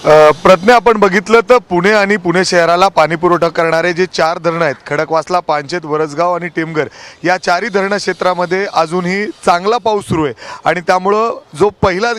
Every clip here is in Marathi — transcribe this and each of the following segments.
प्रज्ञा, आपण बघितलं तर पुणे आणि पुणे शहराला पाणी पुरवठा करणारे जे 4 धरणं आहेत, खडकवासला, पानशेत, वरसगाव आणि टेमघर, या 4ही धरण क्षेत्रामध्ये अजूनही चांगला पाऊस सुरू आहे आणि त्यामुळं जो पहिला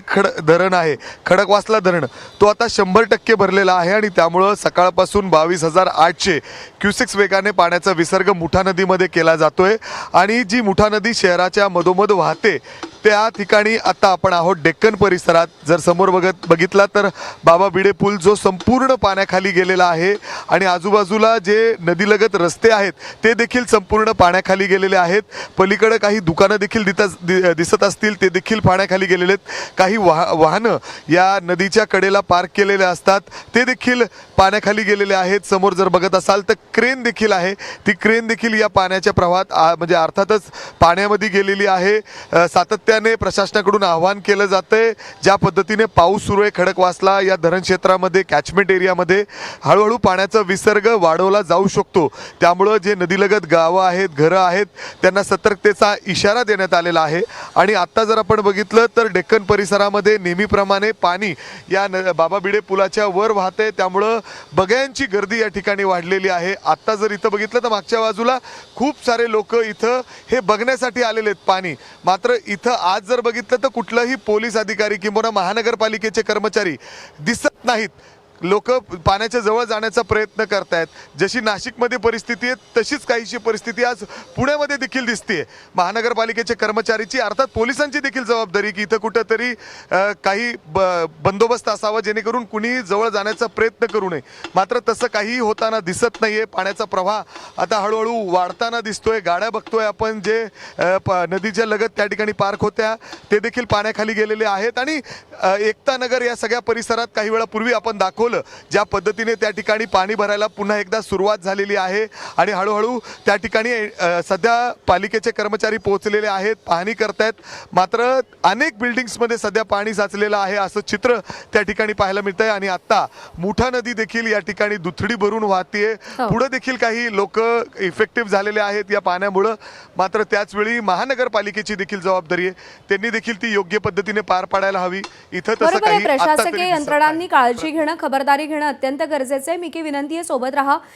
धरण आहे खडकवासला धरण, तो आता 100% भरलेला आहे आणि त्यामुळं सकाळपासून 22,800 क्युसेक्स वेगाने पाण्याचा विसर्ग मुठा नदीमध्ये केला जातोय आणि जी मुठा नदी शहराच्या मधोमध वाहते त्या ठिकाणी आता आपण आहोत डेक्कन परिसरात. जर समोर बघितला तर बाबा भिडे पूल जो संपूर्ण पाण्याखाली गेलेला आहे आणि आजूबाजूला जे नदीलगत रस्ते आहेत ते देखील संपूर्ण पाण्याखाली गेलेले आहेत. पलीकडे काही दुकानं देखील दिसत असतील, ते देखील पाण्याखाली गेलेले आहेत. काही वाहनं या नदीच्या कडेला पार्क केलेले असतात, ते देखील पाण्याखाली गेलेले आहेत. समोर जर बघत असाल तर क्रेन देखील आहे, ती क्रेन देखील या पाण्याच्या प्रवाहात म्हणजे अर्थातच पाण्यामध्ये गेलेली आहे. सातत्याने प्रशासनाकडून आवाहन केलं जातंय, ज्या पद्धतीने पाऊस सुरू आहे खडकवासला या धरण क्षेत्रामध्ये, कॅचमेंट एरियामध्ये हळूहळू पाण्याचा विसर्ग वाढवला जाऊ शकतो. त्यामुळं जे नदीलगत गावं आहेत, घरं आहेत, त्यांना सतर्कतेचा इशारा देण्यात आलेला आहे. आणि आत्ता जर आपण बघितलं तर डेक्कन परिसरामध्ये नेहमीप्रमाणे पाणी या बाबा भिडे पुलाच्या वर वाहते, त्यामुळं बघ्यांची गर्दी या ठिकाणी वाढलेली आहे. आत्ता जर इथं बघितलं तर मागच्या बाजूला खूप सारे लोक इथं हे बघण्यासाठी आलेले आहेत पाणी. मात्र इथं आज जर बघितलं तर कुठलाही पोलीस अधिकारी किंवा महानगरपालिकेचे कर्मचारी दिसत नाहीत. लोक पाण्याच्या जवळ जाण्याचा प्रयत्न करतायत. जशी नाशिकमध्ये परिस्थिती आहे तशीच काहीशी परिस्थिती आज पुण्यामध्ये देखील दिसते. महानगरपालिकेचे कर्मचारीची अर्थात पोलिसांची देखील जबाबदारी की इथं कुठंतरी काही बंदोबस्त असावा जेणेकरून कुणी जवळ जाण्याचा प्रयत्न करू नये. मात्र तसं काहीही होताना दिसत नाहीये. पाण्याचा प्रवाह आता हळूहळू वाढताना दिसतोय. गाड्या बघतोय आपण जे नदीच्या लगत त्या ठिकाणी पार्क होत्या ते देखील पाण्याखाली गेलेले आहेत. आणि एकता नगर या सगळ्या परिसरात काही वेळापूर्वी आपण दाखवलं ज्या पद्धतीने त्या ठिकाणी पाणी भरायला पुन्हा एकदा सुरुवात झालेली आहे आणि हळूहळू त्या ठिकाणी सध्या पालिकेचे कर्मचारी पोहोचलेले आहेत, पाहणी करतायत. मात्र अनेक बिल्डिंग्समध्ये सध्या पाणी साचलेलं आहे असं चित्र त्या ठिकाणी पाहायला मिळत आहे. आणि आता मुठा नदी देखील या ठिकाणी दुथडी भरून वाहतीये. पुढे देखील काही लोक इफेक्टिव्ह झालेले आहेत या पाण्यामुळं. मात्र त्याचवेळी महानगरपालिकेची देखील जबाबदारी आहे, त्यांनी देखील ती योग्य पद्धतीने पार पाडायला हवी. इथं तसं काही प्रशासकीय यंत्रणांनी काळजी घेणं, खबरदारी घेणं अत्यंत गरजेचं आहे. मी की विनंती आहे, सोबत राहा.